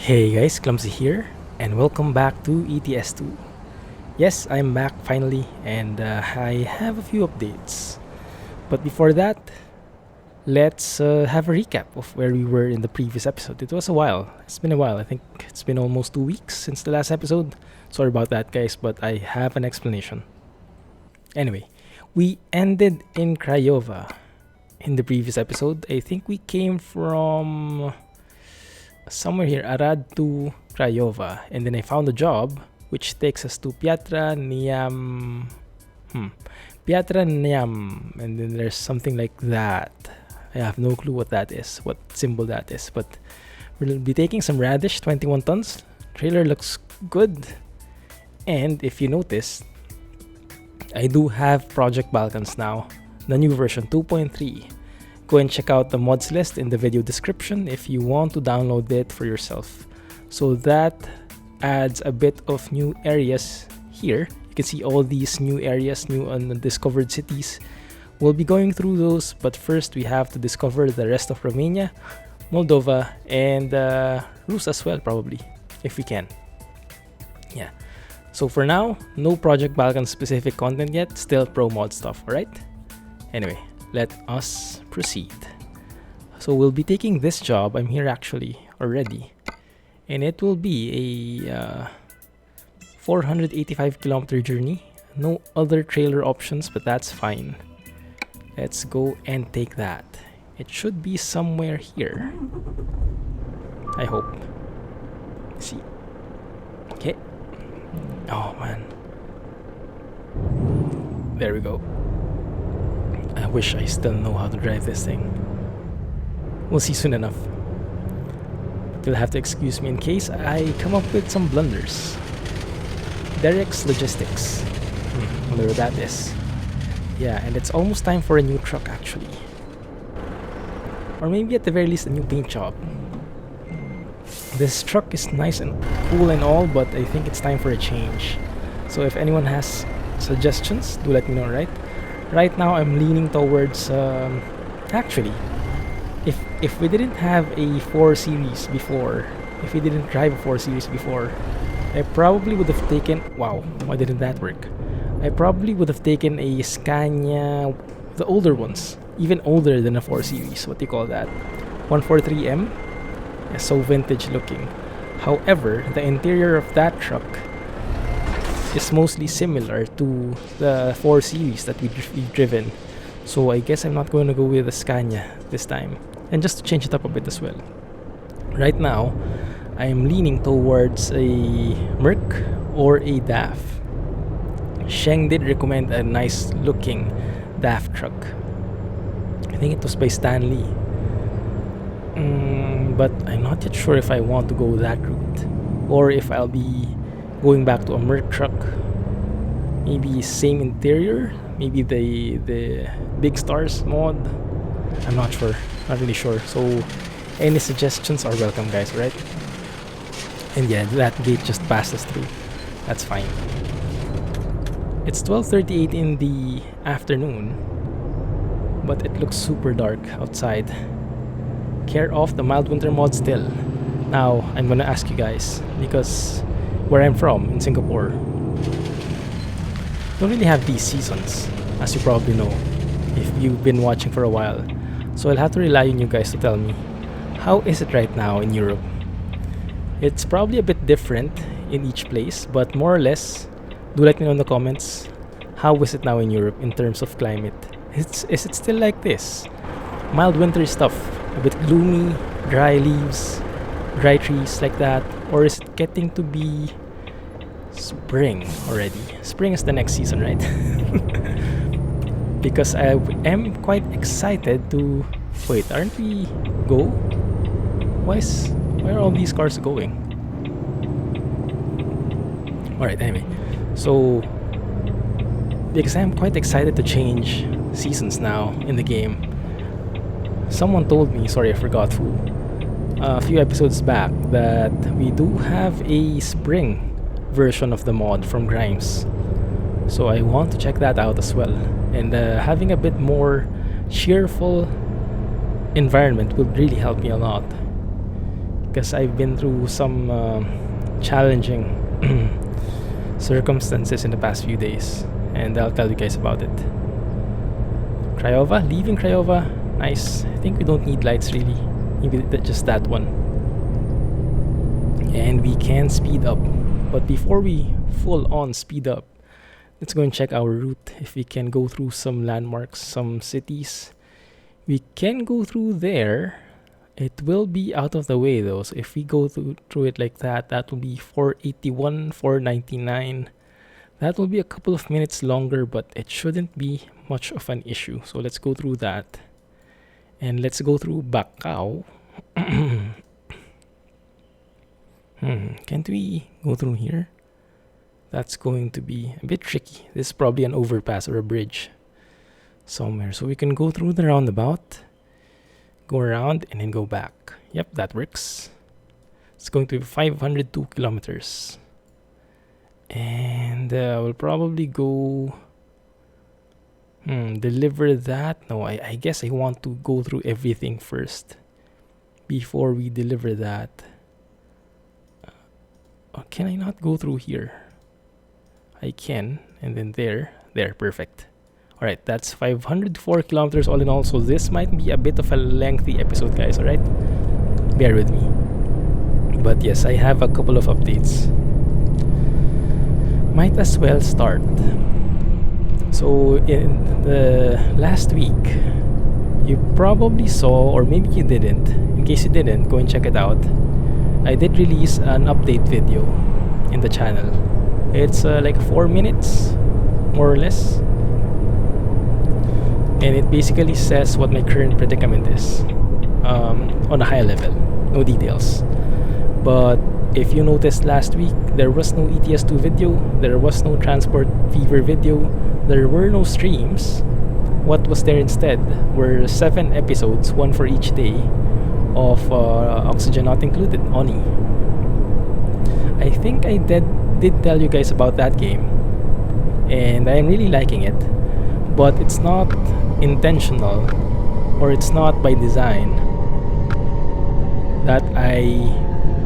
Hey guys, Clumsy here, and welcome back to ETS2. Yes, I'm back finally, and I have a few updates. But before that, let's have a recap of where we were in the previous episode. It was a while. It's been a while. I think it's been almost 2 weeks since the last episode. Sorry about that, guys, but I have an explanation. Anyway, we ended in Craiova in the previous episode. I think we came from somewhere here, Arad to Craiova, and then I found a job which takes us to Piatra Neamt. Piatra Neamt, and then there's something like that. I have no clue what that is, what symbol that is, but we'll be taking some radish, 21 tons. Trailer looks good, and if you notice, I do have Project Balkans now, the new version 2.3. Go and check out the mods list in the video description if you want to download it for yourself. So that adds a bit of new areas here. You can see all these new areas, new undiscovered cities. We'll be going through those, but first we have to discover the rest of Romania, Moldova, and Rus as well, probably, if we can. Yeah. So for now, no Project Balkan specific content yet, still pro mod stuff, alright? Anyway, let us proceed. So we'll be taking this job. I'm here actually already, and it will be a 485 kilometer journey. No other trailer options, but that's fine. Let's go and take that. It should be somewhere here, I hope. Let's see. Okay. Oh man, there we go. I wish I still know how to drive this thing. We'll see soon enough. You'll have to excuse me in case I come up with some blunders. Derek's Logistics. Wonder what that is. Yeah, and it's almost time for a new truck actually. Or maybe at the very least a new paint job. This truck is nice and cool and all, but I think it's time for a change. So if anyone has suggestions, do let me know, right? Right now I'm leaning towards actually, if we didn't have a 4 Series before, if we didn't drive a 4 Series before, I probably would have taken, wow, why didn't that work? I probably would have taken a Scania, the older ones, even older than a 4 Series. What do you call that? 143M? Yeah, so vintage looking. However, the interior of that truck is mostly similar to the 4 Series that we've driven. So I guess I'm not going to go with a Scania this time. And just to change it up a bit as well. Right now, I'm leaning towards a Merc or a DAF. Sheng did recommend a nice looking DAF truck. I think it was by Stanley. But I'm not yet sure if I want to go that route, or if I'll be going back to a Merc truck. Maybe same interior, maybe the Big Stars mod. I'm not sure, not really sure. So any suggestions are welcome, guys, right? And yeah, that gate just passed us through. That's fine. It's 12:38 in the afternoon, but it looks super dark outside. Care of the mild winter mod still. Now I'm gonna ask you guys, because where I'm from in Singapore, don't really have these seasons, as you probably know if you've been watching for a while. So I'll have to rely on you guys to tell me, how is it right now in Europe? It's probably a bit different in each place, but more or less, do let me know in the comments, how is it now in Europe in terms of climate? Is it still like this? Mild winter stuff, a bit gloomy, dry leaves, dry trees like that, or is it getting to be spring already? Spring is the next season, right? Because I am quite excited to... Wait, aren't we go? Why are all these cars going? Alright, anyway. So, because I'm quite excited to change seasons now in the game. Someone told me, sorry I forgot who, a few episodes back, that we do have a spring version of the mod from Grimes. So I want to check that out as well. And having a bit more cheerful environment will really help me a lot. because I've been through some challenging circumstances in the past few days, and I'll tell you guys about it. Craiova, leaving Craiova, nice. I think we don't need lights really, maybe just that one. And we can speed up, but before we full on speed up, let's go and check our route. If we can go through some landmarks, some cities, we can go through there. It will be out of the way though, so if we go through it like that, that will be 481, 499. That will be a couple of minutes longer, but it shouldn't be much of an issue. So let's go through that. And let's go through Bacau. Can't we go through here? That's going to be a bit tricky. This is probably an overpass or a bridge somewhere. So we can go through the roundabout, go around, and then go back. Yep, that works. It's going to be 502 kilometers. And we'll probably go deliver that. No, I guess I want to go through everything first before we deliver that. Can I not go through here? I can, and then there, perfect. Alright, that's 504 kilometers all in all, so this might be a bit of a lengthy episode, guys, alright? Bear with me. But yes, I have a couple of updates. Might as well start. So in the last week, you probably saw, or maybe you didn't. In case you didn't, go and check it out. I did release an update video in the channel. It's like 4 minutes, more or less. And it basically says what my current predicament is on a high level, no details. But if you noticed last week, there was no ETS2 video, there was no Transport Fever video, there were no streams. What was there instead were 7 episodes, 1 for each day, of Oxygen Not Included, ONI. I think I did tell you guys about that game, and I'm really liking it, but it's not intentional, or it's not by design, that I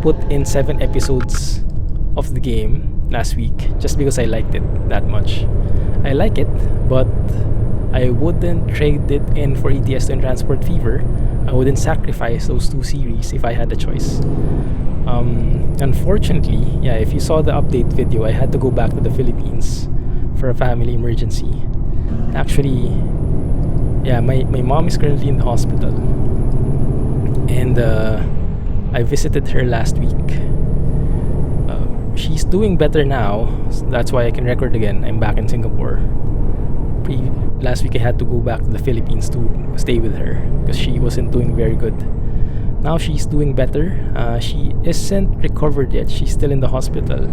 put in 7 episodes of the game last week just because I liked it that much. I like it, but I wouldn't trade it in for ETS2 and Transport Fever. I wouldn't sacrifice those 2 series if I had the choice. Unfortunately, yeah, if you saw the update video, I had to go back to the Philippines for a family emergency. Actually, yeah, my mom is currently in the hospital, and I visited her last week. She's doing better now, so that's why I can record again. I'm back in Singapore. Last week I had to go back to the Philippines to stay with her because she wasn't doing very good. Now she's doing better. She isn't recovered yet. She's still in the hospital,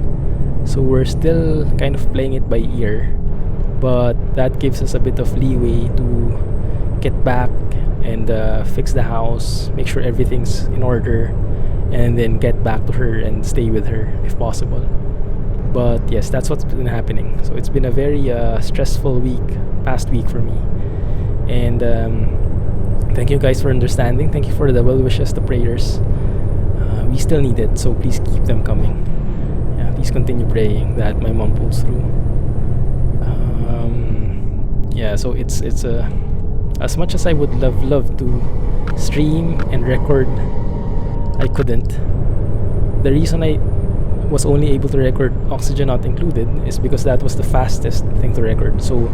so we're still kind of playing it by ear, but that gives us a bit of leeway to get back and fix the house, make sure everything's in order, and then get back to her and stay with her if possible. But yes, that's what's been happening. So it's been a very stressful past week for me. And thank you guys for understanding. Thank you for the well wishes, the prayers. We still need it, so please keep them coming. Yeah, please continue praying that my mom pulls through. Yeah, so it's as much as I would love to stream and record, I couldn't. The reason I was only able to record Oxygen Not Included is because that was the fastest thing to record. So,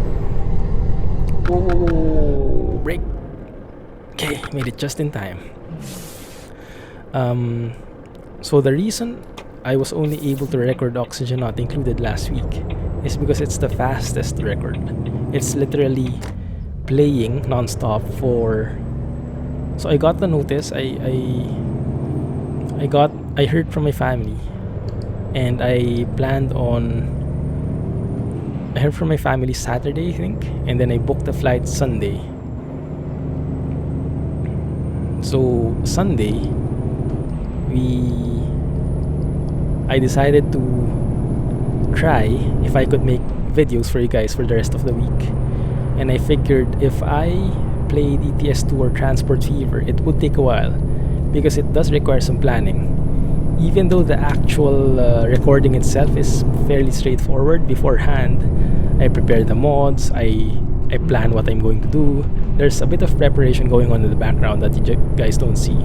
break. Okay, made it just in time. So the reason I was only able to record Oxygen Not Included last week is because it's the fastest record. It's literally playing non-stop for... So I got the notice. I heard from my family, and I heard from my family Saturday, I think, and then I booked the flight Sunday. So Sunday, I decided to try if I could make videos for you guys for the rest of the week. And I figured if I played ETS2 or Transport Fever, it would take a while because it does require some planning. Even though the actual recording itself is fairly straightforward beforehand, I prepare the mods, I plan what I'm going to do. There's a bit of preparation going on in the background that you guys don't see.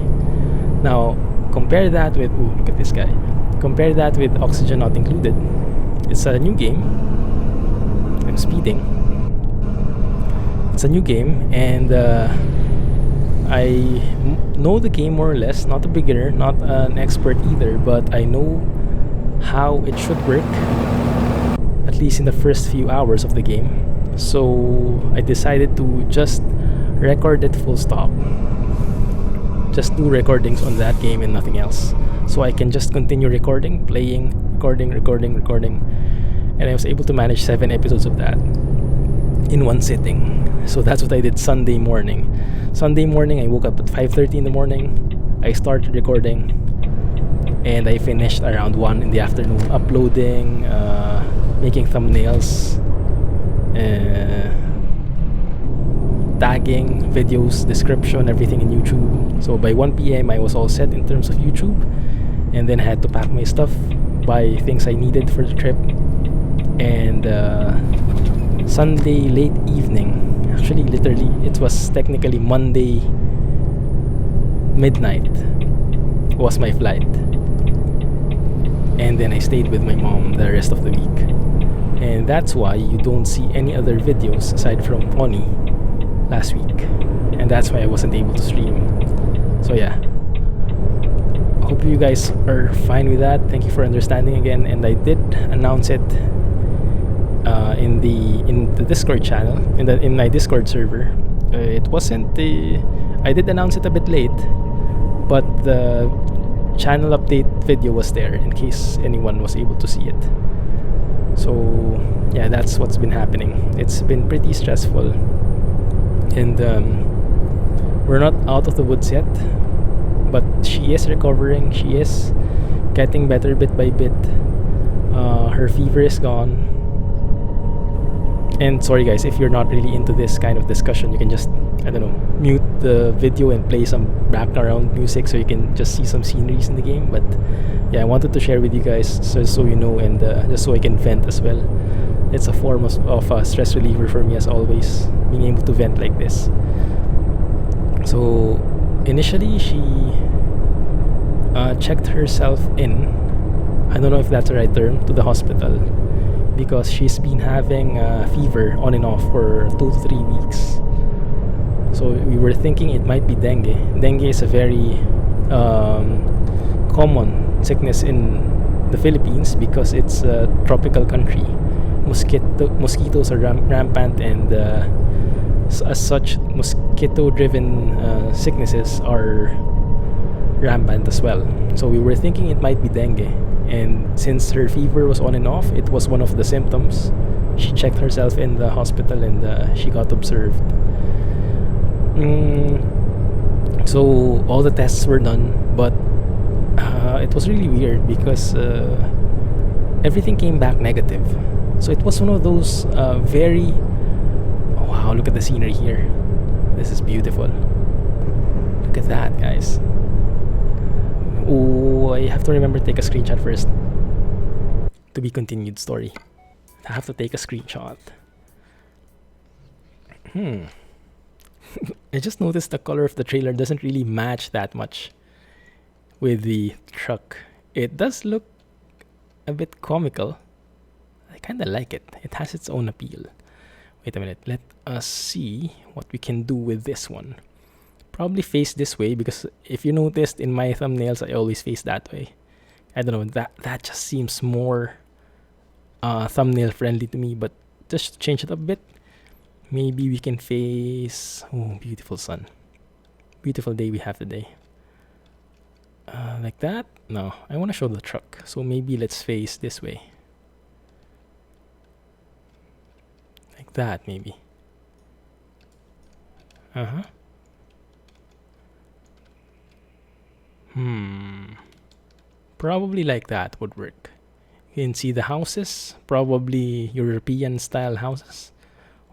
Now, compare that with, ooh, look at this guy. Compare that with Oxygen Not Included. It's a new game. I'm speeding. It's a new game, and I know the game more or less. Not a beginner, not an expert either, but I know how it should work, at least in the first few hours of the game. So I decided to just record it full stop. Just do recordings on that game and nothing else. So I can just continue recording, playing, recording. And I was able to manage 7 episodes of that in one sitting. So that's what I did Sunday morning. Sunday morning, I woke up at 5:30 in the morning. I started recording, and I finished around 1 in the afternoon, uploading, making thumbnails, tagging videos, description, everything in YouTube. So by 1 p.m. I was all set in terms of YouTube, and then I had to pack my stuff, buy things I needed for the trip. And Sunday late evening, actually literally it was technically Monday midnight was my flight, and then I stayed with my mom the rest of the week. And that's why you don't see any other videos aside from Pony last week, and that's why I wasn't able to stream. So yeah, hope you guys are fine with that. Thank you for understanding again. And I did announce it in the Discord channel, in my Discord server. It wasn't I did announce it a bit late, but the channel update video was there in case anyone was able to see it. So yeah, that's what's been happening. It's been pretty stressful, and we're not out of the woods yet, but she is recovering. She is getting better bit by bit. Her fever is gone. And sorry guys, if you're not really into this kind of discussion, you can just, I don't know, mute the video and play some background music so you can just see some sceneries in the game. But yeah, I wanted to share with you guys so you know, and just so I can vent as well. It's a form of a stress reliever for me, as always, being able to vent like this. So initially she checked herself in, I don't know if that's the right term, to the hospital, because she's been having fever on and off for 2 to 3 weeks. So we were thinking it might be dengue. Dengue is a very common sickness in the Philippines because it's a tropical country. Mosquitoes are rampant, and as such, mosquito-driven sicknesses are rampant as well. So we were thinking it might be dengue. And since her fever was on and off, it was one of the symptoms. She checked herself in the hospital, and she got observed. So all the tests were done, but it was really weird because everything came back negative. So it was one of those very... Oh, wow, look at the scenery here. This is beautiful. Look at that, guys. Oh, I have to remember to take a screenshot first. To be continued story. I have to take a screenshot. I just noticed the color of the trailer doesn't really match that much with the truck. It does look a bit comical. I kind of like it. It has its own appeal. Wait a minute. Let us see what we can do with this one. Probably face this way, because if you noticed in my thumbnails, I always face that way. I don't know, that just seems more thumbnail friendly to me. But just to change it up a bit, maybe we can face... Oh, beautiful sun. Beautiful day we have today. Like that? No, I want to show the truck. So maybe let's face this way. Like that, maybe. Probably like that would work. You can see the houses, probably European style houses,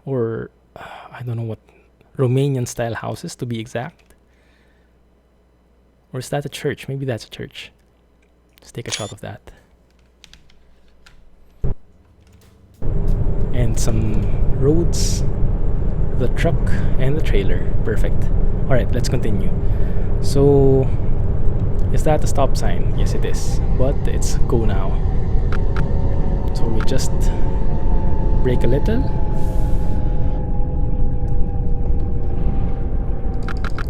or I don't know what, Romanian style houses to be exact. Or is that a church? Maybe that's a church. Let's take a shot of that. And some roads, the truck, and the trailer. Perfect. Alright, let's continue. So, is that a stop sign? Yes, it is. But it's go now. So we just brake a little.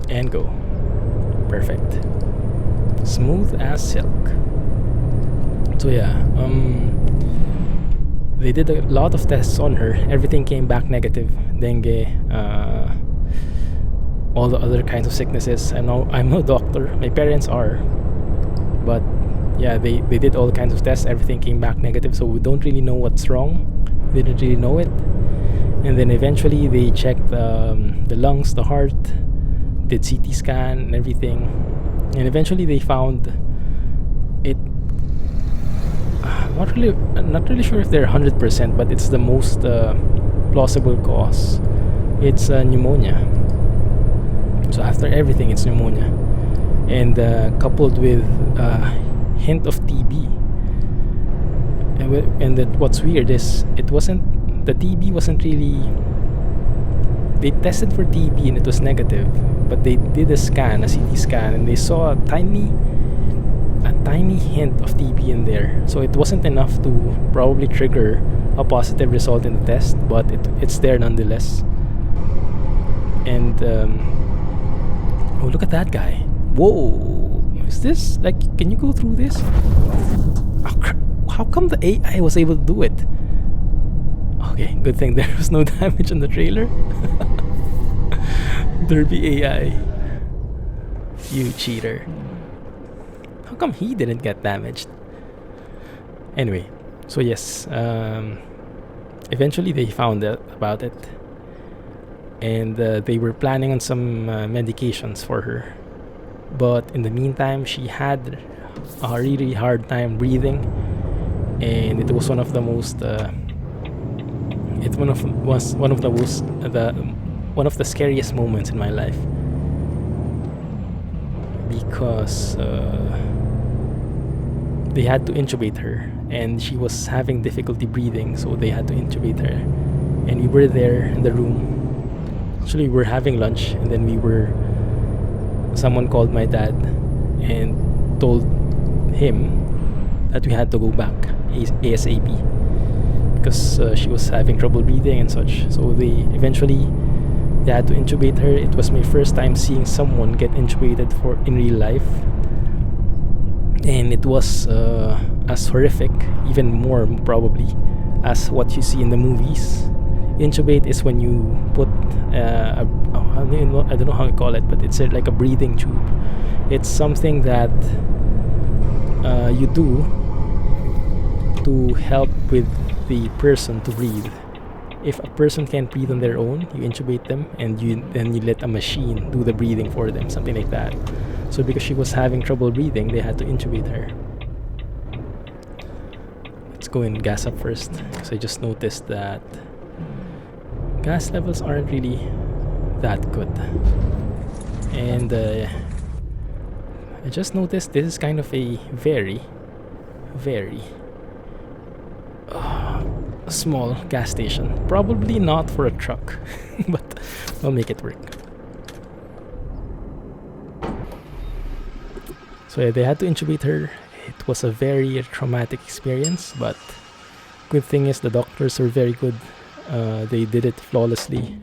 And go. Perfect. Smooth as silk. So yeah, they did a lot of tests on her. Everything came back negative. Dengue, all the other kinds of sicknesses. I'm no doctor. My parents are. But yeah, they did all kinds of tests. Everything came back negative. So we don't really know what's wrong. They didn't really know it. And then eventually they checked the lungs, the heart, did CT scan and everything. And eventually they found it. Not really sure if they're 100%, but it's the most plausible cause. It's pneumonia. So after everything, it's pneumonia, and coupled with hint of TB. And what's weird is the TB wasn't really. They tested for TB and it was negative, but they did a CT scan, and they saw a tiny hint of TB in there. So it wasn't enough to probably trigger a positive result in the test, but it's there nonetheless. And oh, look at that guy. Whoa, is this like, can you go through this? How come the AI was able to do it? Okay, good thing there was no damage on the trailer. Derby AI, you cheater. How come he didn't get damaged? Anyway, so yes, eventually they found out about it, and they were planning on some medications for her. But in the meantime, she had a really hard time breathing, and it was one of the scariest moments in my life, because they had to intubate her, and she was having difficulty breathing, so they had to intubate her. And we were there in the room. Actually, we were having lunch, and then someone called my dad and told him that we had to go back ASAP because she was having trouble breathing and such. So they had to intubate her. It was my first time seeing someone get intubated in real life, and it was as horrific, even more probably, as what you see in the movies. Intubate is when you put I don't know how you call it, but it's like a breathing tube. It's something that you do to help with the person to breathe. If a person can't breathe on their own, you intubate them, and then you let a machine do the breathing for them, something like that. So because she was having trouble breathing, they had to intubate her. Let's go and gas up first, because I just noticed that gas levels aren't really that good. And I just noticed this is kind of a very, very small gas station. Probably not for a truck, but I'll make it work. So yeah, they had to intubate her. It was a very traumatic experience, but good thing is the doctors were very good. They did it flawlessly.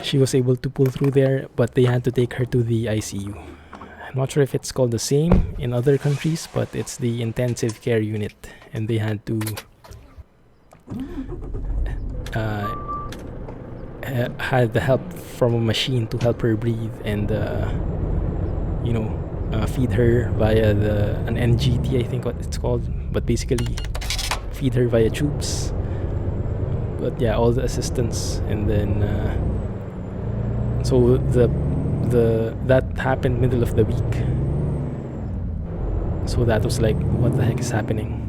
She was able to pull through there, but they had to take her to the ICU. I'm not sure if it's called the same in other countries, but it's the intensive care unit, and they had to had the help from a machine to help her breathe, and feed her via an NGT, I think what it's called, but basically feed her via tubes. But yeah, all the assistance, and then so that happened middle of the week. So that was like, what the heck is happening?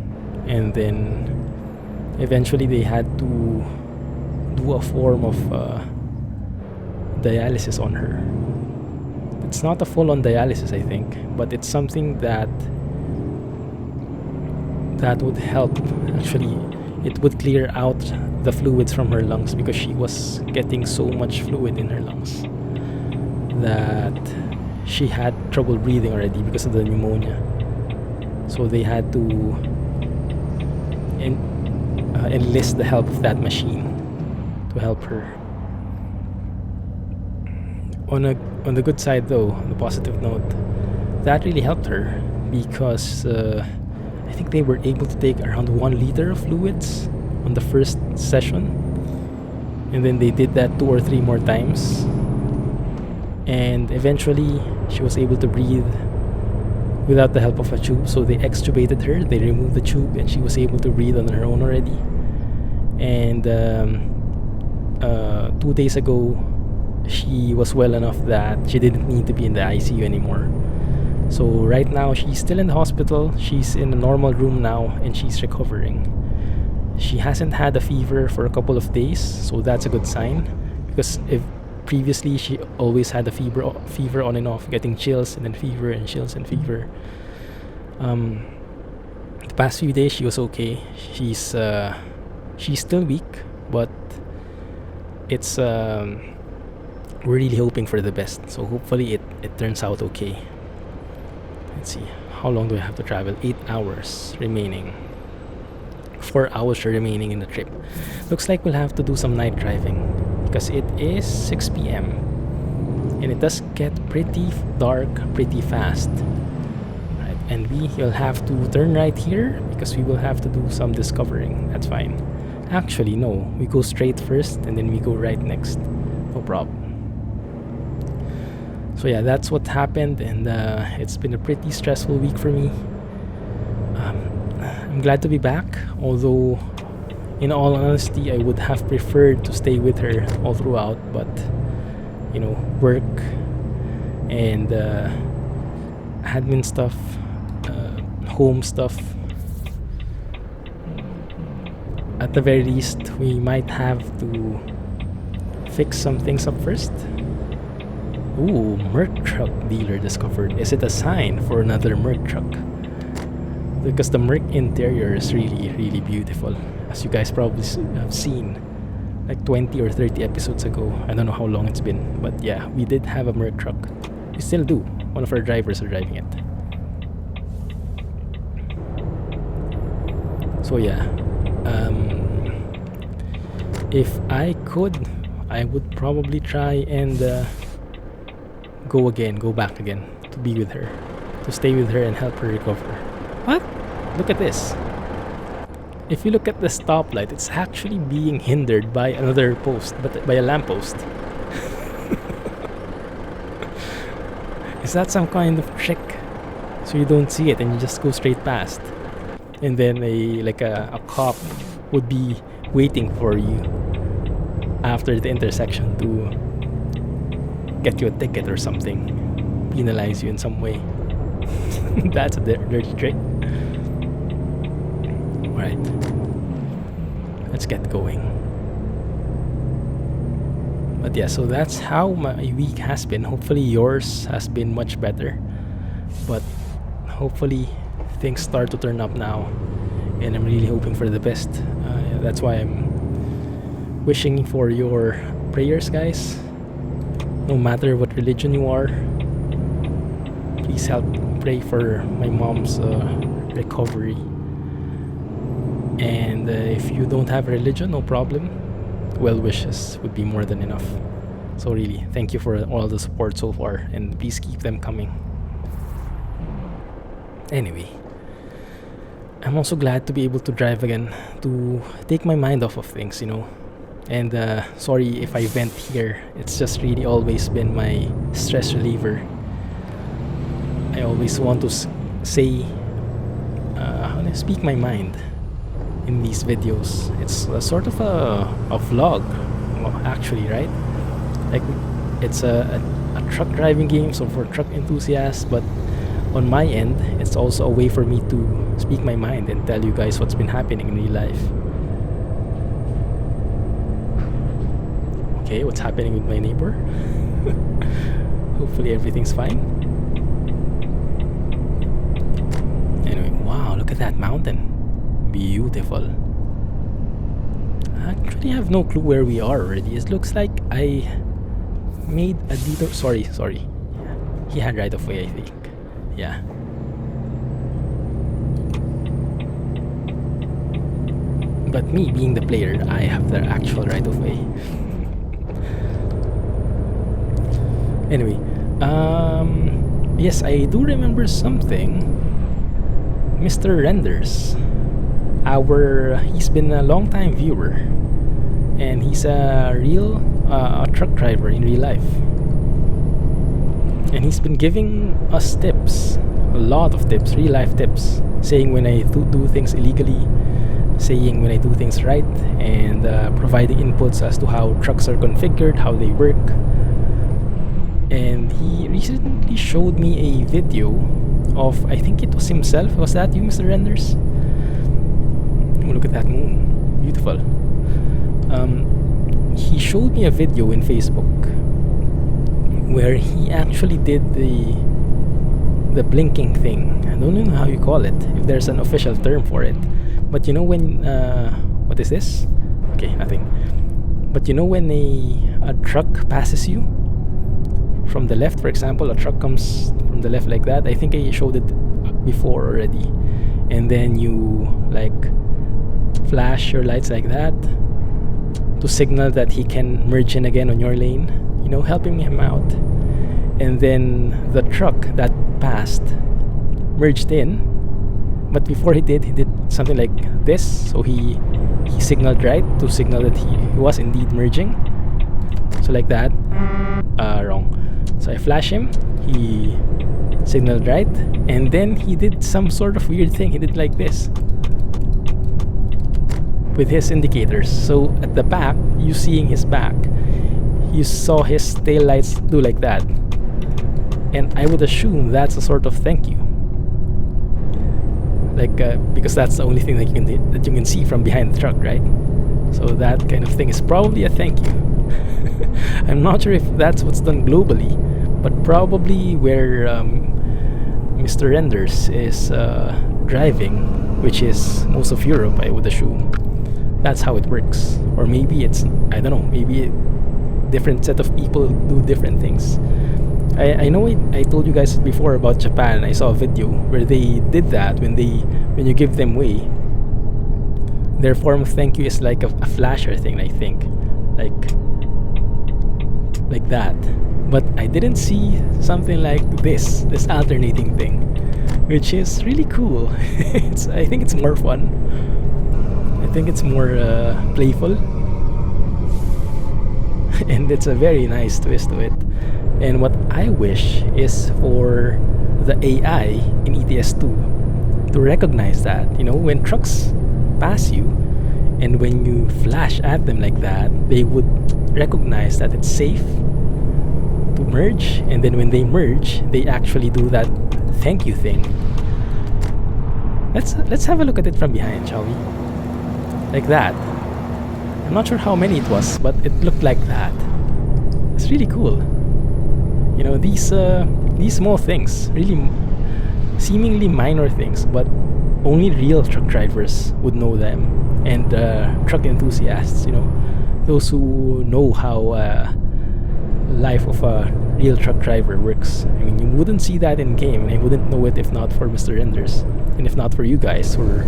And then eventually they had to do a form of dialysis on her. It's not a full-on dialysis, I think, but it's something that would help. Actually, it would clear out the fluids from her lungs, because she was getting so much fluid in her lungs that she had trouble breathing already because of the pneumonia. So they had to enlist the help of that machine to help her. On the good side, though, on the positive note, that really helped her, because I think they were able to take around 1 liter of fluids on the first session, and then they did that 2 or 3 more times, and eventually she was able to breathe without the help of a tube. So they extubated her, they removed the tube, and she was able to breathe on her own already. And 2 days ago, she was well enough that she didn't need to be in the ICU anymore. So right now she's still in the hospital. She's in a normal room now, and she's recovering. She hasn't had a fever for a couple of days, so that's a good sign, because if previously she always had a fever on and off, getting chills and then fever and chills and fever. The past few days she was okay. She's still weak, but it's we're really hoping for the best. So hopefully it turns out okay. Let's see, how long do I have to travel? 8 hours remaining. 4 hours remaining in the trip. Looks like we'll have to do some night driving, because it is 6 p.m. and it does get pretty dark pretty fast. Right, and we'll have to turn right here, because we will have to do some discovering. That's fine. Actually, no, we go straight first and then we go right next. No problem. So yeah, that's what happened, and it's been a pretty stressful week for me. I'm glad to be back, although in all honesty I would have preferred to stay with her all throughout, but you know, work and admin stuff, home stuff. At the very least, we might have to fix some things up first. Ooh, Merc truck dealer discovered. Is it a sign for another Merc truck? Because the Merc interior is really, really beautiful, as you guys probably have seen like 20 or 30 episodes ago. I don't know how long it's been, but yeah, we did have a Merc truck. We still do. One of our drivers are driving it. So yeah, if I could, I would probably try and go back again to be with her, to stay with her and help her recover. What? Look at this. If you look at the stoplight, it's actually being hindered by another post, but by a lamppost. Is that some kind of trick? So you don't see it and you just go straight past, and then a cop would be waiting for you after the intersection to get you a ticket or something, penalize you in some way. That's a dirty trick. Alright, let's get going. But yeah, so that's how my week has been. Hopefully yours has been much better, but hopefully things start to turn up now, and I'm really hoping for the best. That's why I'm wishing for your prayers, guys. No matter what religion you are, please help pray for my mom's recovery. And if you don't have religion, no problem. Well wishes would be more than enough. So really, thank you for all the support so far, and please keep them coming. Anyway, I'm also glad to be able to drive again, to take my mind off of things, you know. And sorry if I vent here. It's just really always been my stress reliever. I always want to say, speak my mind in these videos. It's a sort of a vlog, actually, right? Like, it's a truck driving game, so for truck enthusiasts, but on my end, it's also a way for me to speak my mind and tell you guys what's been happening in real life. Okay, what's happening with my neighbor? Hopefully everything's fine. Anyway, wow, look at that mountain. Beautiful. I actually have no clue where we are already. It looks like I made a detour. Sorry. He had right of way, I think. Yeah. But me being the player, I have the actual right of way. Anyway, yes, I do remember something. Mr. Renders, he's been a long time viewer, and he's a real truck driver in real life, and he's been giving us tips, a lot of tips, real life tips, saying when I do things illegally, saying when I do things right, and providing inputs as to how trucks are configured, how they work. And he recently showed me a video of, I think it was himself. Was that you, Mr. Renders? Oh, look at that moon. Beautiful. He showed me a video in Facebook where he actually did the blinking thing. I don't know how you call it, if there's an official term for it. But you know when what is this? Okay, nothing. But you know when a truck passes you from the left, for example, a truck comes from the left like that. I think I showed it before already. And then you like flash your lights like that to signal that he can merge in again on your lane, you know, helping him out. And then the truck that passed merged in, but before he did something like this. So he signaled right to signal that he was indeed merging. So like that. Wrong. So I flash him, he signaled right, and then he did some sort of weird thing. He did like this with his indicators. So at the back, you seeing his back, you saw his tail lights do like that. And I would assume that's a sort of thank you. Like, because that's the only thing that you can see from behind the truck, right? So that kind of thing is probably a thank you. I'm not sure if that's what's done globally, but probably where Mr. Renders is driving, which is most of Europe, I would assume. That's how it works. Or maybe it's, I don't know, maybe a different set of people do different things. I know I told you guys before about Japan. I saw a video where they did that when you give them way. Their form of thank you is like a flasher thing, I think. Like that. But I didn't see something like this alternating thing, which is really cool. I think it's more fun. I think it's more playful, and it's a very nice twist to it. And what I wish is for the AI in ETS2 to recognize that, you know, when trucks pass you and when you flash at them like that, they would recognize that it's safe to merge, and then when they merge, they actually do that thank you thing. Let's have a look at it from behind, shall we? Like that. I'm not sure how many it was, but it looked like that. It's really cool. You know, these small things, really seemingly minor things, but only real truck drivers would know them, and truck enthusiasts, you know, those who know how life of a real truck driver works. I mean, you wouldn't see that in game, and I wouldn't know it if not for Mr. Renders, and if not for you guys who are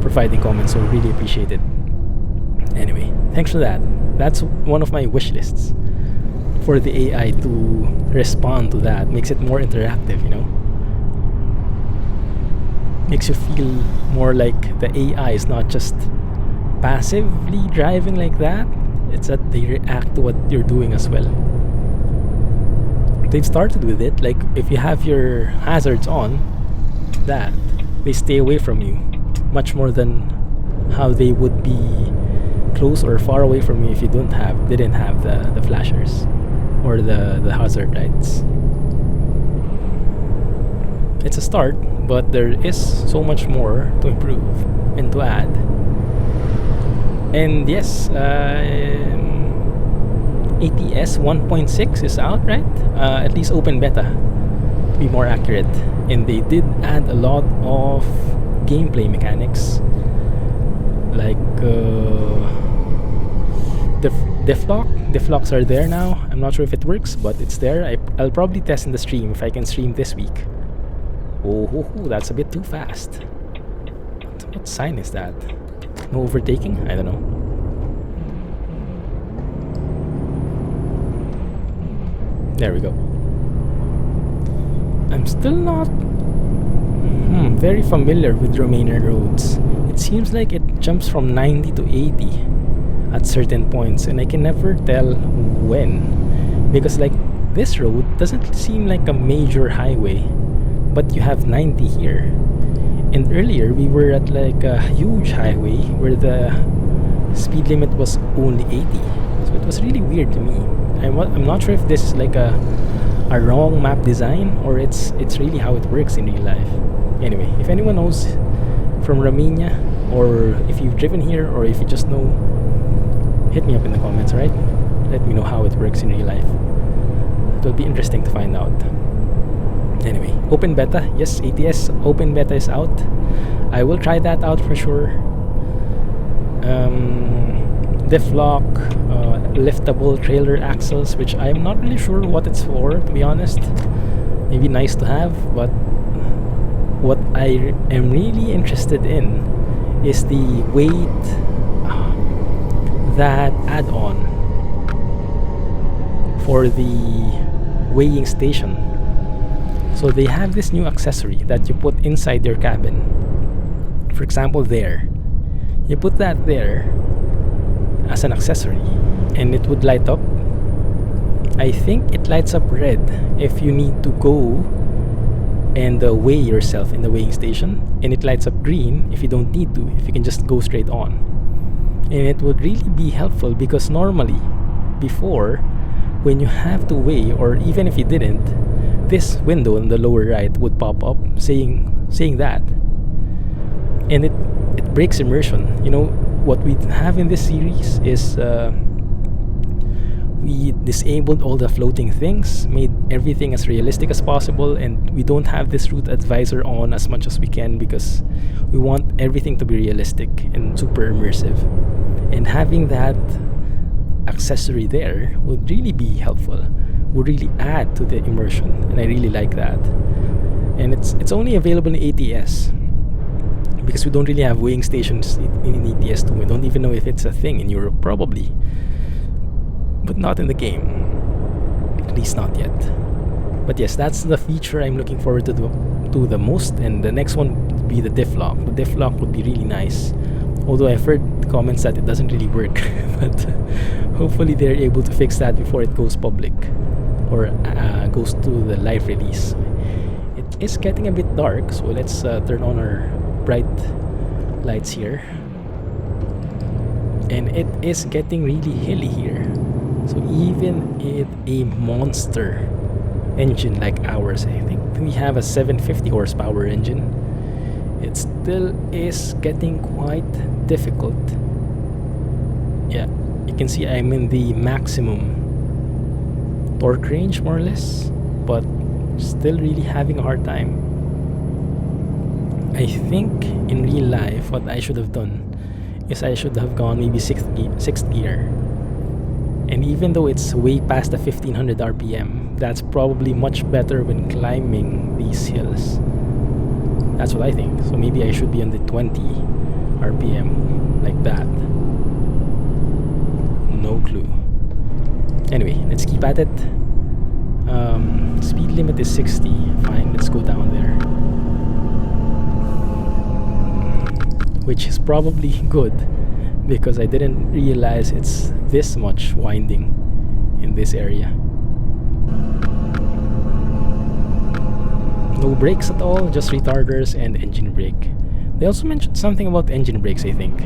providing comments, so really appreciate it. Anyway, thanks for that. That's one of my wish lists, for the AI to respond to that. Makes it more interactive, you know. Makes you feel more like the AI is not just passively driving like that. It's that they react to what you're doing as well. They've started with it, like if you have your hazards on, that they stay away from you much more than how they would be close or far away from you if you didn't have the flashers or the hazard lights. It's a start, but there is so much more to improve and to add. And yes, ETS 1.6 is out, right? At least open beta, to be more accurate. And they did add a lot of gameplay mechanics, like Deflocks are there now. I'm not sure if it works, but it's there. I'll probably test in the stream if I can stream this week. Oh, that's a bit too fast. What sign is that? No overtaking? I don't know. There we go. I'm still not very familiar with Romanian roads. It seems like it jumps from 90 to 80 at certain points, and I can never tell when, because like this road doesn't seem like a major highway, but you have 90 here, and earlier we were at like a huge highway where the speed limit was only 80. So it was really weird to me. I'm not sure if this is like a wrong map design, or it's really how it works in real life. Anyway, if anyone knows from Romania, or if you've driven here, or if you just know, hit me up in the comments, right? Let me know how it works in real life. It will be interesting to find out. Anyway, open beta. Yes, ATS open beta is out. I will try that out for sure. Deflock, liftable trailer axles, which I'm not really sure what it's for, to be honest. Maybe nice to have, but what I am really interested in is the weight, that add-on for the weighing station. So they have this new accessory that you put inside your cabin. For example, there, you put that there as an accessory, and it would light up. I think it lights up red if you need to go and weigh yourself in the weighing station, and it lights up green if you don't need to, if you can just go straight on. And it would really be helpful, because normally before, when you have to weigh, or even if you didn't, this window in the lower right would pop up saying that, and it breaks immersion. You know what we have in this series is we disabled all the floating things, made everything as realistic as possible, and we don't have this route advisor on as much as we can, because we want everything to be realistic and super immersive. And having that accessory there would really be helpful, would really add to the immersion, and I really like that. And it's only available in ATS, because we don't really have weighing stations in ETS2. We don't even know if it's a thing in Europe, probably, but not in the game, at least not yet. But yes, that's the feature I'm looking forward to the most, and the next one would be the diff lock. The diff lock would be really nice, although I've heard comments that it doesn't really work. But hopefully they're able to fix that before it goes public, or goes to the live release. It is getting a bit dark, so let's turn on our bright lights here. And it is getting really hilly here, so even in a monster engine like ours, I think we have a 750 horsepower engine, it still is getting quite difficult. Yeah, you can see I'm in the maximum torque range, more or less, but still really having a hard time. I think in real life what I should have done is I should have gone maybe 6th gear, and even though it's way past the 1500 RPM, that's probably much better when climbing these hills. That's what I think. So maybe I should be on the 20 RPM, like that. No clue. Anyway, let's keep at it. Speed limit is 60. Fine, let's go down there, which is probably good, because I didn't realize it's this much winding in this area. No brakes at all, just retarders and engine brake. They also mentioned something about engine brakes, I think,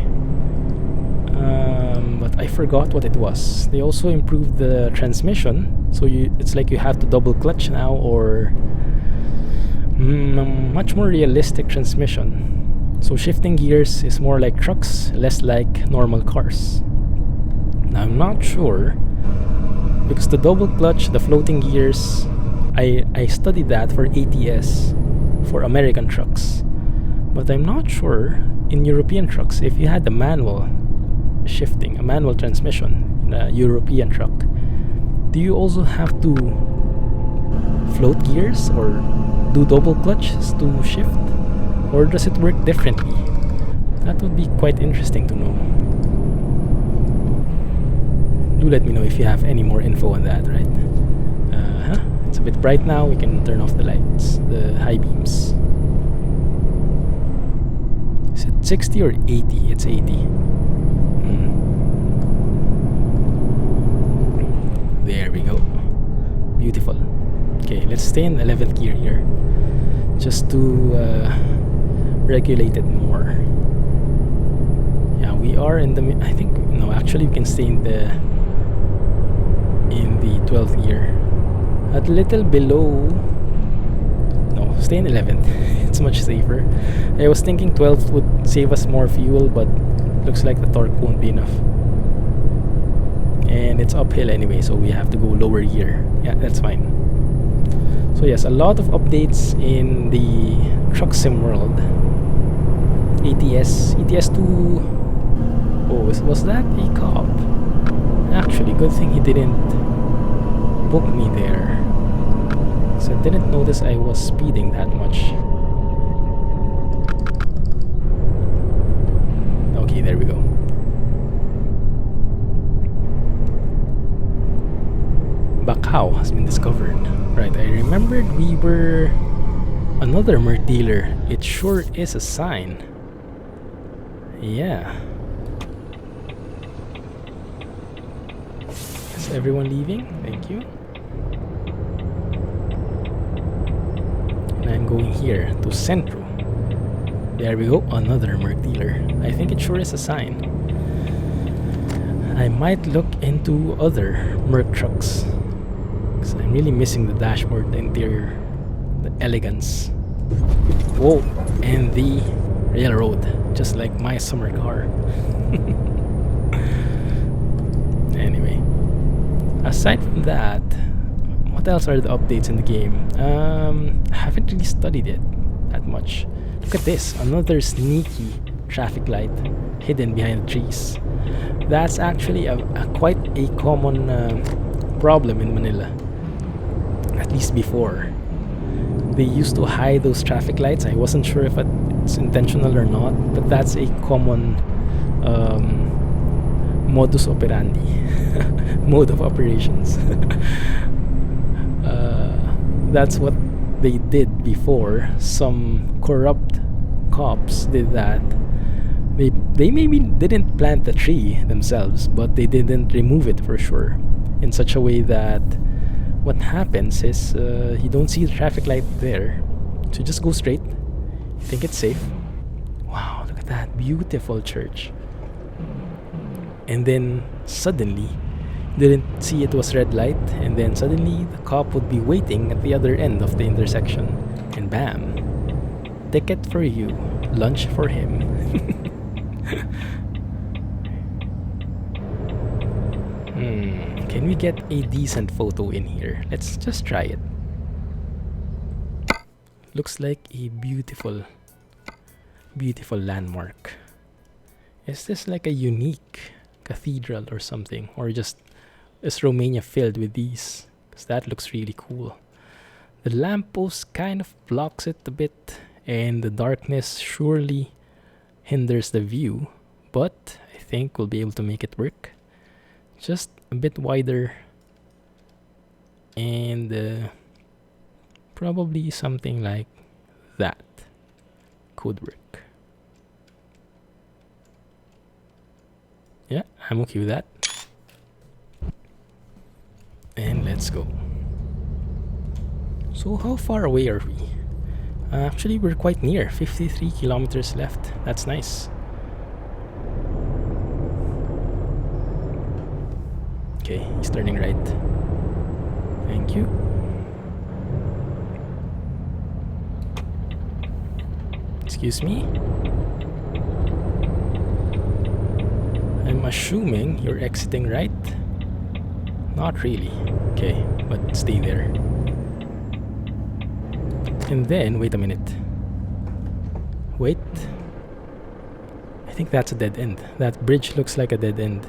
but I forgot what it was. They also improved the transmission, so it's like you have to double clutch now, or much more realistic transmission. So shifting gears is more like trucks, less like normal cars. Now I'm not sure because the double clutch, the floating gears, I studied that for ATS for American trucks, but I'm not sure in European trucks if you had the manual shifting, a manual transmission in a European truck. Do you also have to float gears or do double clutches to shift, or does it work differently? That would be quite interesting to know. Do let me know if you have any more info on that, right? It's a bit bright now, we can turn off the lights, the high beams. Is it 60 or 80? It's 80. There we go. Beautiful. Okay, let's stay in 11th gear here, just to regulate it more. Yeah, we are in the. I think no, actually we can stay in the 12th gear, a little below. No, stay in 11th. It's much safer. I was thinking 12th would save us more fuel, but looks like the torque won't be enough. And it's uphill anyway, so we have to go lower gear. Yeah, that's fine. So yes, a lot of updates in the truck sim world. ETS2. Oh, was that a cop? Actually, good thing he didn't book me there, so I didn't notice I was speeding that much. Okay, there we go. Bacau has been discovered. Right, I remembered we were another Merc dealer. It sure is a sign. Yeah. Is everyone leaving? Thank you. And I'm going here to Centro. There we go, another Merc dealer. I think it sure is a sign. I might look into other Merc trucks, because I'm really missing the dashboard, the interior, the elegance. Whoa, and the railroad, just like my summer car. Anyway, aside from that, what else are the updates in the game? I haven't really studied it that much. Look at this, another sneaky traffic light hidden behind the trees. That's actually a quite a common problem in Manila. At least before, they used to hide those traffic lights. I wasn't sure if it's intentional or not, but that's a common modus operandi, mode of operations. That's what they did before. Some corrupt cops did that. They maybe didn't plant the tree themselves, but they didn't remove it for sure, in such a way that what happens is you don't see the traffic light there, so just go straight. You think it's safe. Wow, look at that beautiful church. And then suddenly didn't see it was red light, and then suddenly the cop would be waiting at the other end of the intersection, and bam, ticket for you, lunch for him. Can we get a decent photo in here? Let's just try it. Looks like a beautiful, beautiful landmark. Is this like a unique cathedral or something? Or just is Romania filled with these? Because that looks really cool. The lamppost kind of blocks it a bit, and the darkness surely hinders the view, but I think we'll be able to make it work. Just a bit wider, and probably something like that could work. Yeah, I'm okay with that. And let's go. So how far away are we? Actually, we're quite near. 53 kilometers left. That's nice. Okay, he's turning right. Thank you. Excuse me? I'm assuming you're exiting right. Not really. Okay, but stay there. And then, wait a minute. Wait. I think that's a dead end. That bridge looks like a dead end.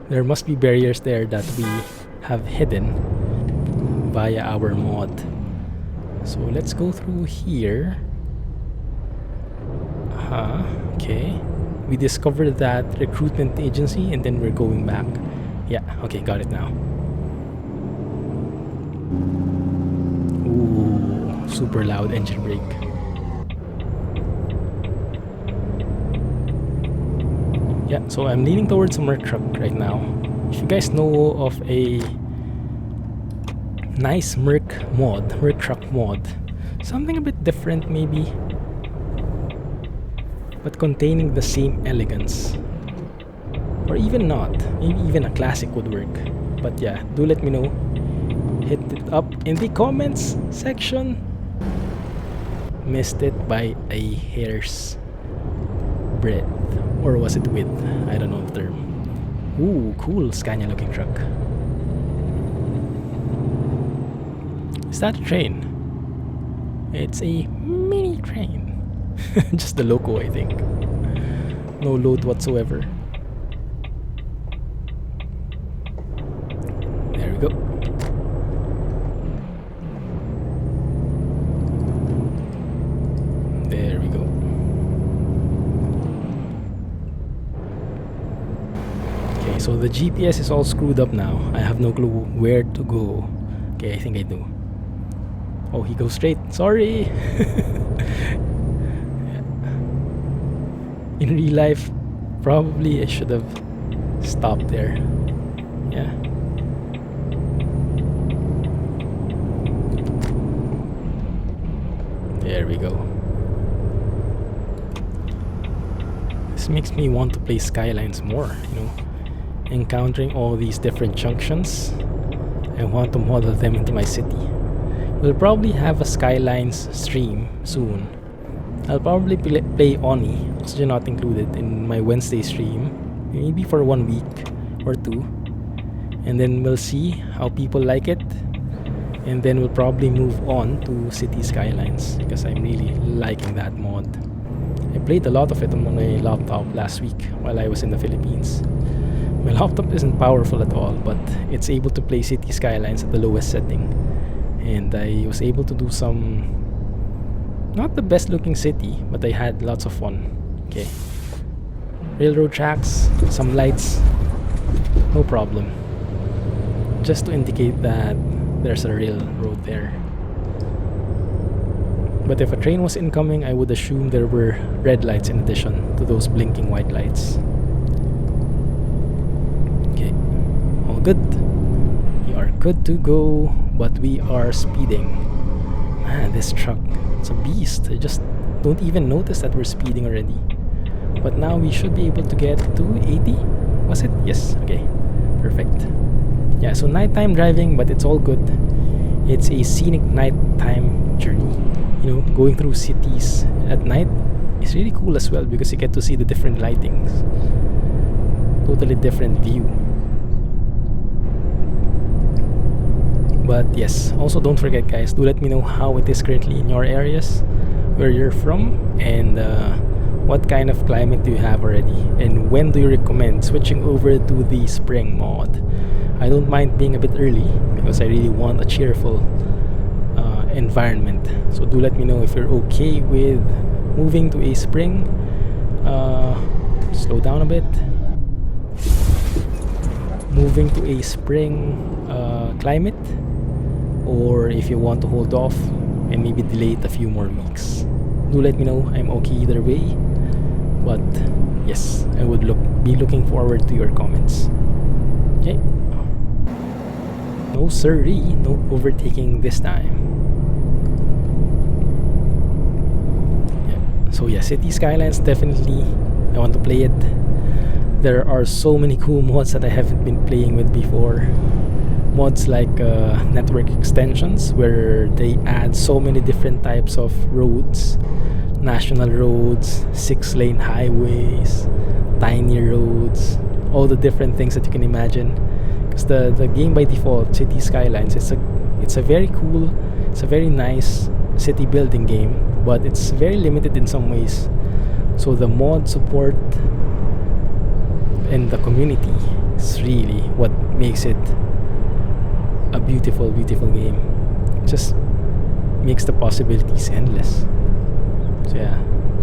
There must be barriers there that we have hidden via our mod. So let's go through here. Okay. We discovered that recruitment agency and then we're going back. Yeah, okay, got it now. Ooh, super loud engine brake. Yeah, so I'm leaning towards a Merc truck right now. If you guys know of a nice Merc truck mod, something a bit different maybe, but containing the same elegance, or even not, maybe even a classic would work. But yeah, do let me know. Hit it up in the comments section. Missed it by a hair's breadth, or was it width? I don't know the term. Ooh, cool Scania looking truck. Is that a train? It's a mini train. Just the loco, I think. No load whatsoever. There we go. There we go. Okay, so the GPS is all screwed up now. I have no clue where to go. Okay, I think I do. Oh, he goes straight. Sorry. In real life, probably I should have stopped there. Yeah. There we go. This makes me want to play Skylines more, you know. Encountering all these different junctions, I want to model them into my city. We'll probably have a Skylines stream soon. I'll probably play Oni, Oxygen Not Included, in my Wednesday stream, maybe for 1 week or 2. And then we'll see how people like it. And then we'll probably move on to City Skylines, because I'm really liking that mod. I played a lot of it on my laptop last week while I was in the Philippines. My laptop isn't powerful at all, but it's able to play City Skylines at the lowest setting. And I was able to do some, not the best looking city, but I had lots of fun. Okay. Railroad tracks, some lights, no problem. Just to indicate that there's a railroad there. But if a train was incoming, I would assume there were red lights in addition to those blinking white lights. Okay, all good. We are good to go, but we are speeding. Man, this truck, it's a beast. I just don't even notice that we're speeding already. But now we should be able to get to 80? Was it? Yes, okay. Perfect. Yeah, so nighttime driving, but it's all good. It's a scenic nighttime journey. You know, going through cities at night is really cool as well, because you get to see the different lightings. Totally different view. But yes, also don't forget guys, do let me know how it is currently in your areas, where you're from, and what kind of climate do you have already, and when do you recommend switching over to the spring mod. I don't mind being a bit early, because I really want a cheerful environment. So do let me know if you're okay with moving to a spring. Slow down a bit. Moving to a spring climate, or if you want to hold off and maybe delay it a few more weeks. Do let me know. I'm okay either way. But yes, I would be looking forward to your comments. Okay. No siree, no overtaking this time. Yeah. So yeah, City Skylines, definitely I want to play it. There are so many cool mods that I haven't been playing with before. Mods like network extensions, where they add so many different types of roads. National roads, 6-lane highways, tiny roads, all the different things that you can imagine. Because the game by default, City Skylines, it's a very cool, it's a very nice city building game, but it's very limited in some ways. So the mod support and the community is really what makes it a beautiful, beautiful game. Just makes the possibilities endless. So yeah,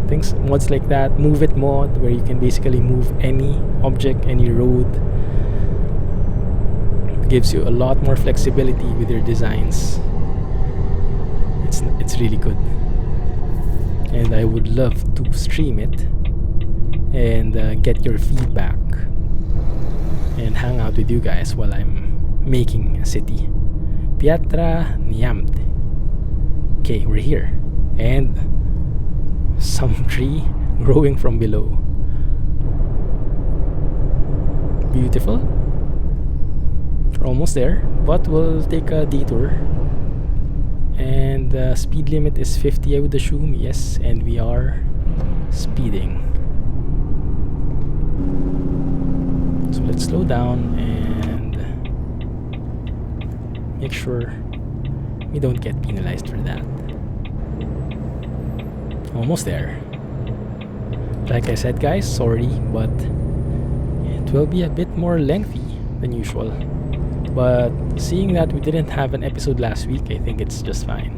things, mods like that, Move It mod, where you can basically move any object, any road, gives you a lot more flexibility with your designs. It's really good, and I would love to stream it and get your feedback and hang out with you guys while I'm making a city. Piatra Neamt. Okay, we're here, and some tree growing from below. Beautiful. We're almost there, but we'll take a detour. And the speed limit is 50, I would assume. Yes, and we are speeding. So let's slow down and make sure we don't get penalized for that. Almost there. Like I said, guys, sorry, but it will be a bit more lengthy than usual. But seeing that we didn't have an episode last week, I think it's just fine.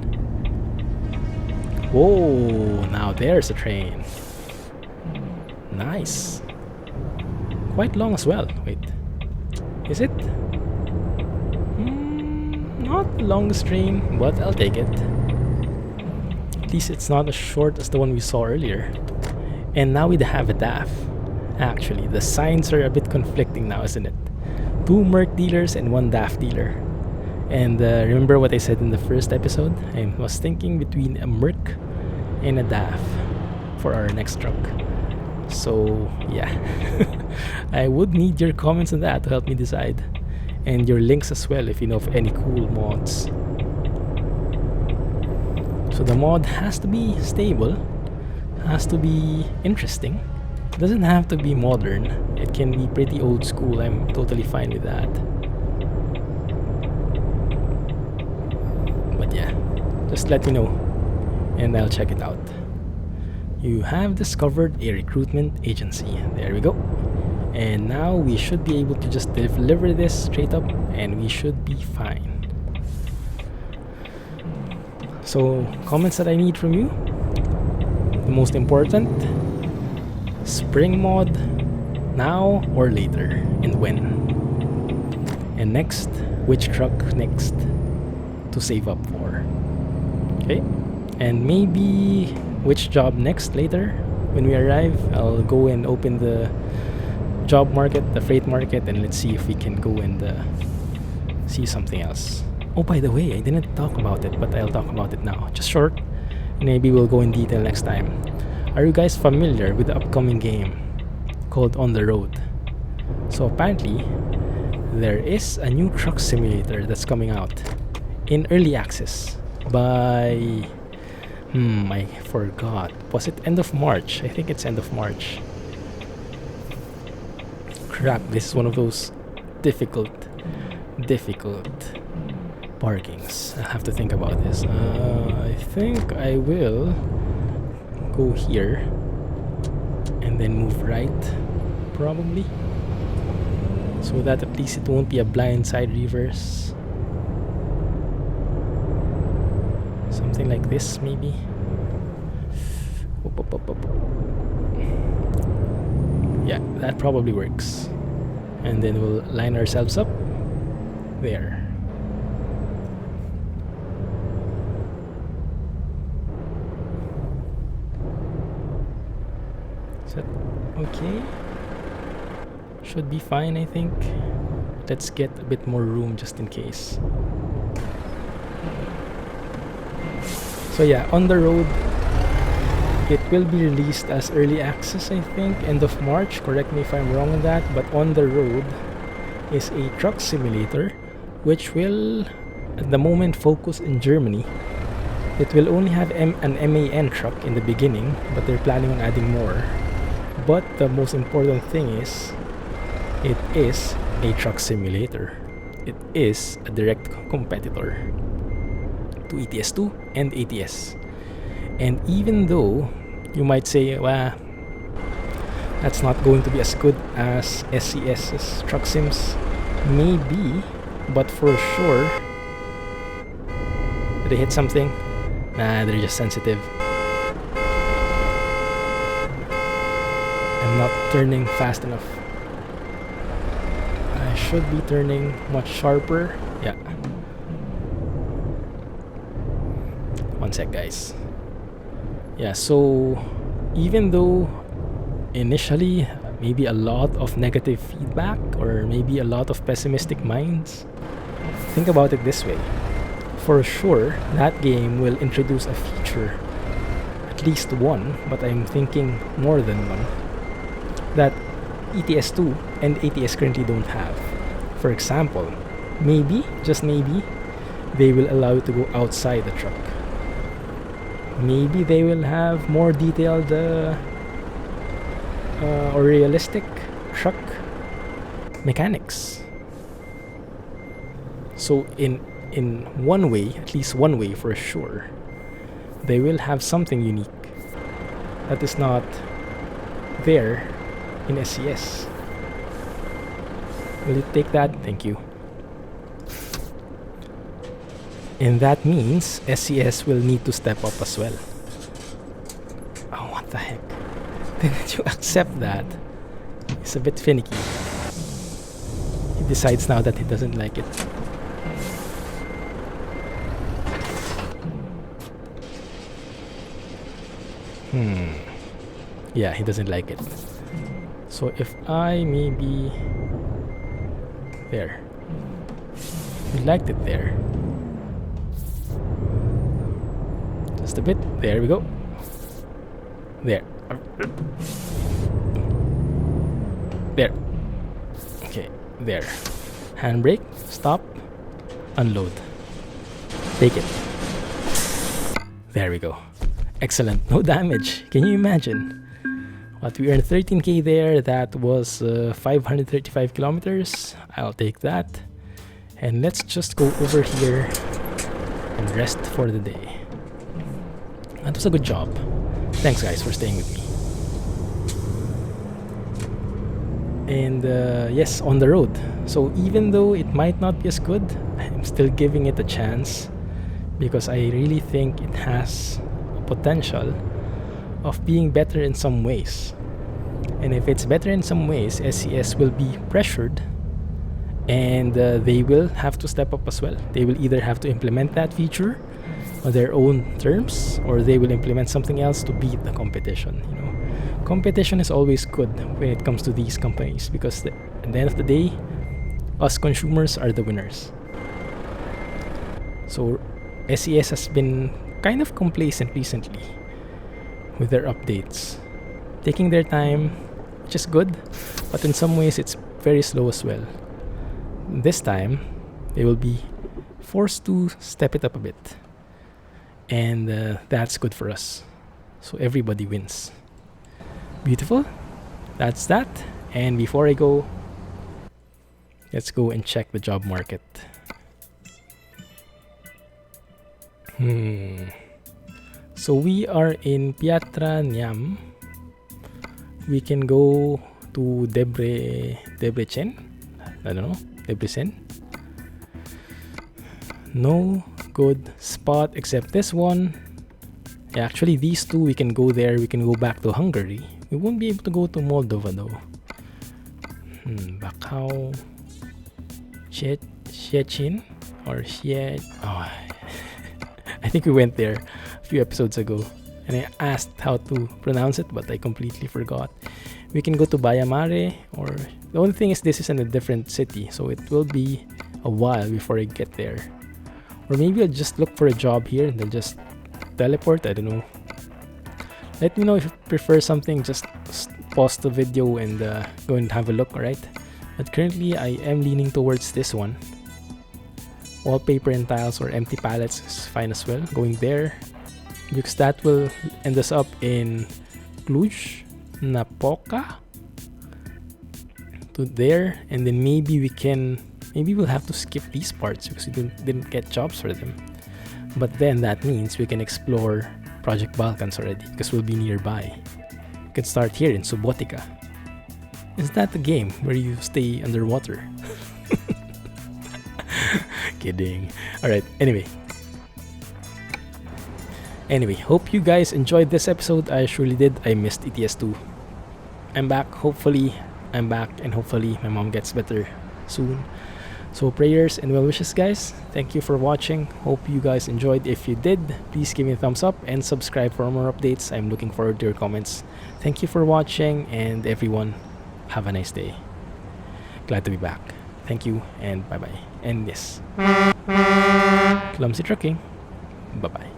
Whoa, now there's a train. Nice. Quite long as well. Wait, is it? Not the longest train, but I'll take it. At least it's not as short as the one we saw earlier. And now we have a DAF. Actually, the signs are a bit conflicting now, isn't it? 2 Merc dealers and 1 DAF dealer. And remember what I said in the first episode? I was thinking between a Merc and a DAF for our next truck. So yeah, I would need your comments on that to help me decide, and your links as well if you know of any cool mods. So the mod has to be stable, has to be interesting. It doesn't have to be modern. It can be pretty old school. I'm totally fine with that. But yeah, just let me know and I'll check it out. You have discovered a recruitment agency. There we go. And now we should be able to just deliver this straight up and we should be fine. So, comments that I need from you. The most important, spring mod, now or later, and when. And next, which truck next to save up for. Okay? And maybe which job next later. When we arrive, I'll go and open the job market, the freight market, and let's see if we can go and see something else. Oh, by the way, I didn't talk about it, but I'll talk about it now. Just short. Maybe we'll go in detail next time. Are you guys familiar with the upcoming game called On the Road? So apparently, there is a new truck simulator that's coming out in early access by... I forgot. Was it end of March? I think it's end of March. Crap, this is one of those difficult parkings. I have to think about this. I think I will go here and then move right, probably, so that at least it won't be a blind side reverse. Something like this, maybe. Yeah, that probably works. And then we'll line ourselves up there. Is that okay? Should be fine, I think. Let's get a bit more room just in case. So yeah, On the Road, it will be released as early access, I think, end of March. Correct me if I'm wrong on that. But On the Road is a truck simulator which will, at the moment, focus in Germany. It will only have an MAN truck in the beginning, but they're planning on adding more. But the most important thing is, it is a truck simulator. It is a direct competitor to ETS2 and ATS. And even though you might say, well, that's not going to be as good as SCS's truck sims, maybe, but for sure, did they hit something? Nah, they're just sensitive. I'm not turning fast enough. I should be turning much sharper. Yeah. One sec, guys. Yeah, so even though initially maybe a lot of negative feedback or maybe a lot of pessimistic minds, think about it this way. For sure, that game will introduce a feature, at least one, but I'm thinking more than one, that ETS2 and ATS currently don't have. For example, maybe, just maybe, they will allow you to go outside the truck. Maybe they will have more detailed or realistic truck mechanics. So in one way, at least one way for sure, they will have something unique that is not there in SCS. Will you take that? Thank you. And that means SCS will need to step up as well. Oh, what the heck? Didn't you accept that? It's a bit finicky. He decides now that he doesn't like it. Yeah, he doesn't like it. So if I maybe... There. He liked it there. Just a bit. There we go. There. There. Okay, there. Handbrake, stop, unload. Take it. There we go. Excellent. No damage. Can you imagine? What, we earned 13k there. That was 535 kilometers. I'll take that. And let's just go over here and rest for the day. That was a good job. Thanks guys for staying with me. And yes, on the road. So even though it might not be as good, I'm still giving it a chance because I really think it has potential of being better in some ways. And if it's better in some ways, SCS will be pressured and they will have to step up as well. They will either have to implement that feature on their own terms or they will implement something else to beat the competition. You know, competition is always good when it comes to these companies because at the end of the day, us consumers are the winners. So SCS has been kind of complacent recently with their updates, taking their time, which is good, but in some ways it's very slow as well. This time they will be forced to step it up a bit, and that's good for us, so everybody wins. Beautiful. That's that. And before I go, let's go and check the job market. So we are in Piatra Neamt. We can go to Debrecen. I don't know. Debrecen. No good spot except this one. Yeah, actually these two we can go there. We can go back to Hungary. We won't be able to go to Moldova though. Bakau, Szczecin or Szczecin. Oh, I think we went there a few episodes ago and I asked how to pronounce it, but I completely forgot. We can go to Baia Mare, or the only thing is this is in a different city, so it will be a while before I get there. Or maybe I'll just look for a job here and then just teleport. I don't know. Let me know if you prefer something. Just pause the video and go and have a look, alright? But currently I am leaning towards this one. Wallpaper and tiles or empty pallets is fine as well. Going there because that will end us up in Cluj, Napoca, to there, and then maybe we'll have to skip these parts because we didn't get jobs for them. But then that means we can explore Project Balkans already because we'll be nearby. We can start here in Subotica. Is that the game where you stay underwater? Kidding. Alright, anyway, hope you guys enjoyed this episode. I surely did. I missed ETS2. I'm back. Hopefully, I'm back, and hopefully my mom gets better soon. So prayers and well wishes, guys. Thank you for watching. Hope you guys enjoyed. If you did, please give me a thumbs up and subscribe for more updates. I'm looking forward to your comments. Thank you for watching, and everyone, have a nice day. Glad to be back. Thank you, and bye-bye. And yes, Clumsy Trucking. Bye-bye.